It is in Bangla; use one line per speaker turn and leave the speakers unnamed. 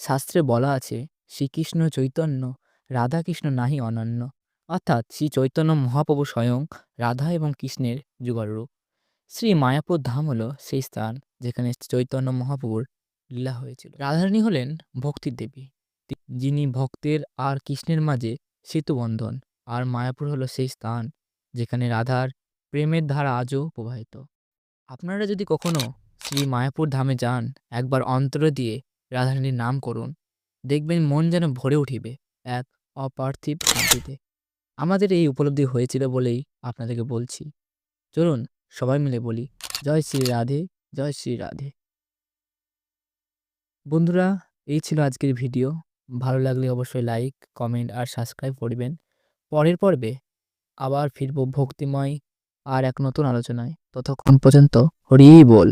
শাস্ত্রে বলা আছে শ্রীকৃষ্ণ চৈতন্য রাধাকৃষ্ণ নাহি অনন্য, অর্থাৎ শ্রী চৈতন্য মহাপ্রভু স্বয়ং রাধা এবং কৃষ্ণের যুগলরূপ। শ্রী মায়াপুর ধাম হলো সেই স্থান যেখানে চৈতন্য মহাপ্রভুর লীলা হয়েছিল। রাধারানী হলেন ভক্তির দেবী, যিনি ভক্তের আর কৃষ্ণের মাঝে সেতুবন্ধন। আর মায়াপুর হলো সেই স্থান যেখানে রাধার প্রেমের ধারা আজও প্রবাহিত। আপনারা যদি কখনো শ্রী মায়াপুর ধামে যান, একবার অন্তর দিয়ে রাধারানীর নাম করুন, দেখবেন মন যেন ভরে উঠিবে এক অপার্থিব শান্তিতে। আমাদের এই উপলব্ধি হয়েছিল বলেই আপনাদেরকে বলছি। চলুন সবাই মিলে বলি, জয় শ্রী রাধে, জয় শ্রী রাধে। বন্ধুরা, এই ছিল আজকের ভিডিও। ভালো লাগলে অবশ্যই লাইক, কমেন্ট আর সাবস্ক্রাইব করবেন। পরের পর্বে আবার ফিরব ভক্তিময় আর এক নতুন আলোচনায়। ততক্ষণ পর্যন্ত হরি বল।